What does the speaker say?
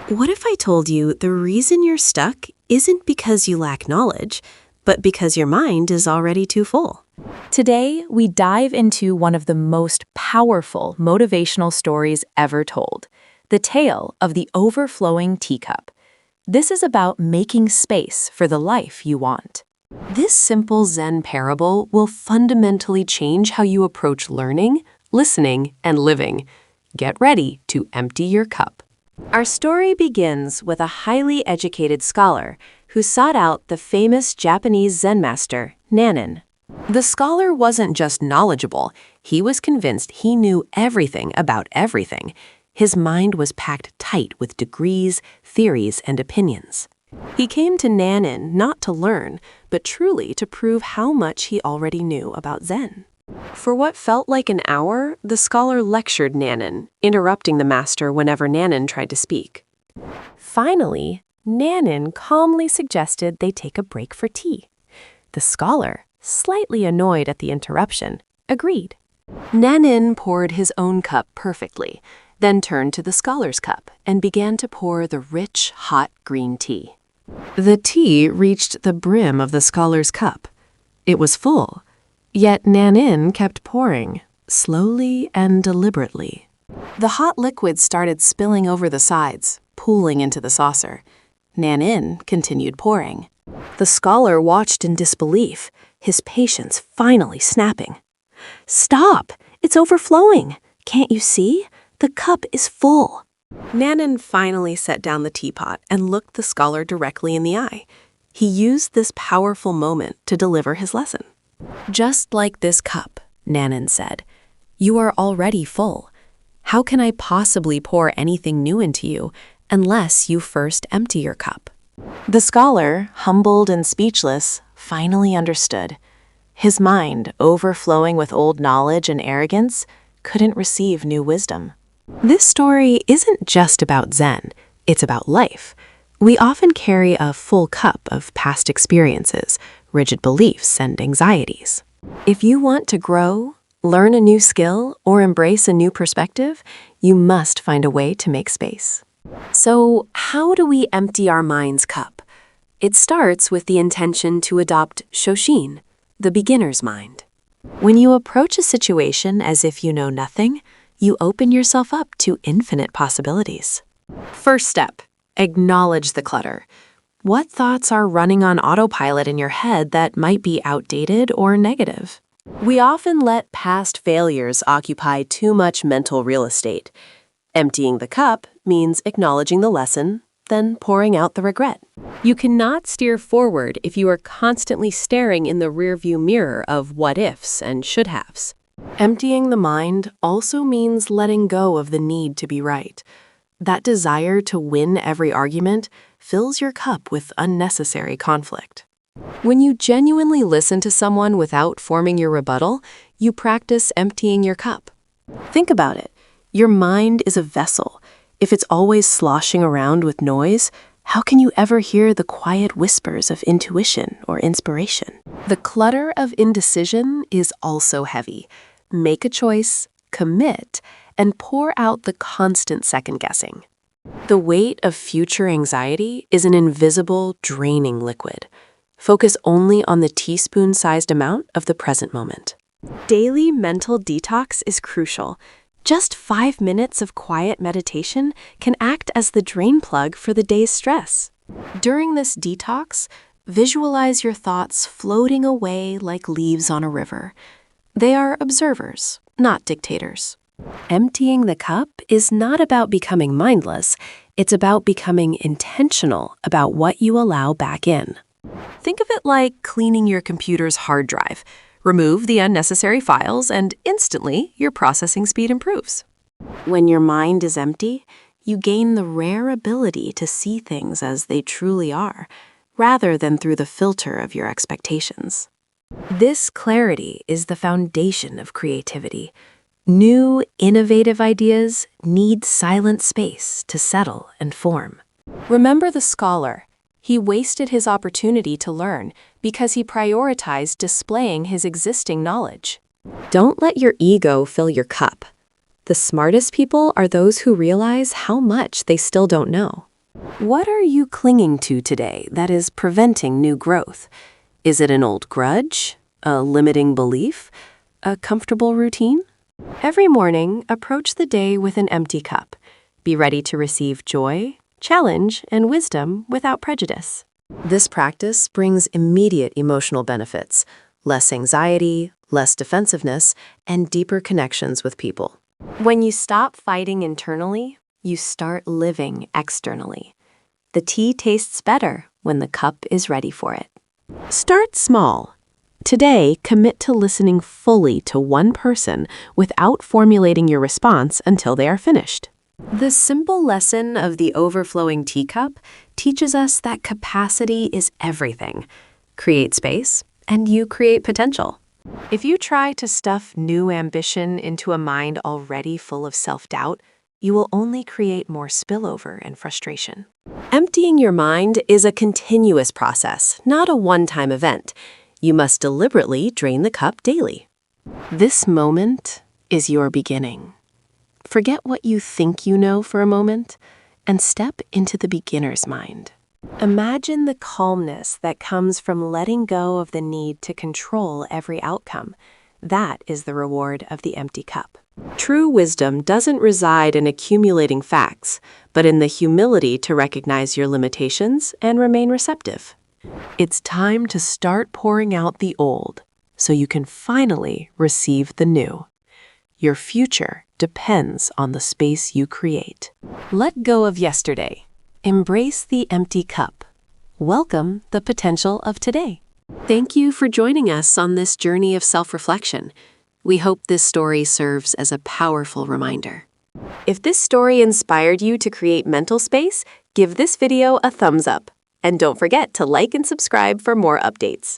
What if I told you the reason you're stuck isn't because you lack knowledge, but because your mind is already too full? Today, we dive into one of the most powerful motivational stories ever told, the tale of the overflowing teacup. This is about making space for the life you want. This simple Zen parable will fundamentally change how you approach learning, listening, and living. Get ready to empty your cup. Our story begins with a highly educated scholar who sought out the famous Japanese Zen master, Nan-in. The scholar wasn't just knowledgeable, he was convinced he knew everything about everything. His mind was packed tight with degrees, theories, and opinions. He came to Nan-in not to learn, but truly to prove how much he already knew about Zen. For what felt like an hour, the scholar lectured Nan-in, interrupting the master whenever Nan-in tried to speak. Finally, Nan-in calmly suggested they take a break for tea. The scholar, slightly annoyed at the interruption, agreed. Nan-in poured his own cup perfectly, then turned to the scholar's cup and began to pour the rich, hot green tea. The tea reached the brim of the scholar's cup. It was full, yet Nan-in kept pouring, slowly and deliberately. The hot liquid started spilling over the sides, pooling into the saucer. Nan-in continued pouring. The scholar watched in disbelief, his patience finally snapping. "Stop! It's overflowing! Can't you see? The cup is full." Nan-in finally set down the teapot and looked the scholar directly in the eye. He used this powerful moment to deliver his lesson. "Just like this cup," Nan-in said, "you are already full. How can I possibly pour anything new into you unless you first empty your cup?" The scholar, humbled and speechless, finally understood. His mind, overflowing with old knowledge and arrogance, couldn't receive new wisdom. This story isn't just about Zen, it's about life. We often carry a full cup of past experiences, rigid beliefs, and anxieties. If you want to grow, learn a new skill, or embrace a new perspective, you must find a way to make space. So, how do we empty our mind's cup? It starts with the intention to adopt Shoshin, the beginner's mind. When you approach a situation as if you know nothing, you open yourself up to infinite possibilities. First step, acknowledge the clutter. What thoughts are running on autopilot in your head that might be outdated or negative? We often let past failures occupy too much mental real estate. Emptying the cup means acknowledging the lesson, then pouring out the regret. You cannot steer forward if you are constantly staring in the rearview mirror of what-ifs and should-haves. Emptying the mind also means letting go of the need to be right. That desire to win every argument fills your cup with unnecessary conflict. When you genuinely listen to someone without forming your rebuttal, you practice emptying your cup. Think about it. Your mind is a vessel. If it's always sloshing around with noise, how can you ever hear the quiet whispers of intuition or inspiration? The clutter of indecision is also heavy. Make a choice, commit, and pour out the constant second-guessing. The weight of future anxiety is an invisible, draining liquid. Focus only on the teaspoon-sized amount of the present moment. Daily mental detox is crucial. Just 5 minutes of quiet meditation can act as the drain plug for the day's stress. During this detox, visualize your thoughts floating away like leaves on a river. They are observers, not dictators. Emptying the cup is not about becoming mindless. It's about becoming intentional about what you allow back in. Think of it like cleaning your computer's hard drive. Remove the unnecessary files, and instantly your processing speed improves. When your mind is empty, you gain the rare ability to see things as they truly are, rather than through the filter of your expectations. This clarity is the foundation of creativity. New, innovative ideas need silent space to settle and form. Remember the scholar. He wasted his opportunity to learn because he prioritized displaying his existing knowledge. Don't let your ego fill your cup. The smartest people are those who realize how much they still don't know. What are you clinging to today that is preventing new growth? Is it an old grudge, a limiting belief, a comfortable routine? Every morning, approach the day with an empty cup. Be ready to receive joy, challenge, and wisdom without prejudice. This practice brings immediate emotional benefits, less anxiety, less defensiveness, and deeper connections with people. When you stop fighting internally, you start living externally. The tea tastes better when the cup is ready for it. Start small. Today, commit to listening fully to one person without formulating your response until they are finished. The simple lesson of the overflowing teacup teaches us that capacity is everything. Create space, and you create potential. If you try to stuff new ambition into a mind already full of self-doubt, you will only create more spillover and frustration. Emptying your mind is a continuous process, not a one-time event. You must deliberately drain the cup daily. This moment is your beginning. Forget what you think you know for a moment and step into the beginner's mind. Imagine the calmness that comes from letting go of the need to control every outcome. That is the reward of the empty cup. True wisdom doesn't reside in accumulating facts, but in the humility to recognize your limitations and remain receptive. It's time to start pouring out the old so you can finally receive the new. Your future depends on the space you create. Let go of yesterday. Embrace the empty cup. Welcome the potential of today. Thank you for joining us on this journey of self-reflection. We hope this story serves as a powerful reminder. If this story inspired you to create mental space, give this video a thumbs up. And don't forget to like and subscribe for more updates.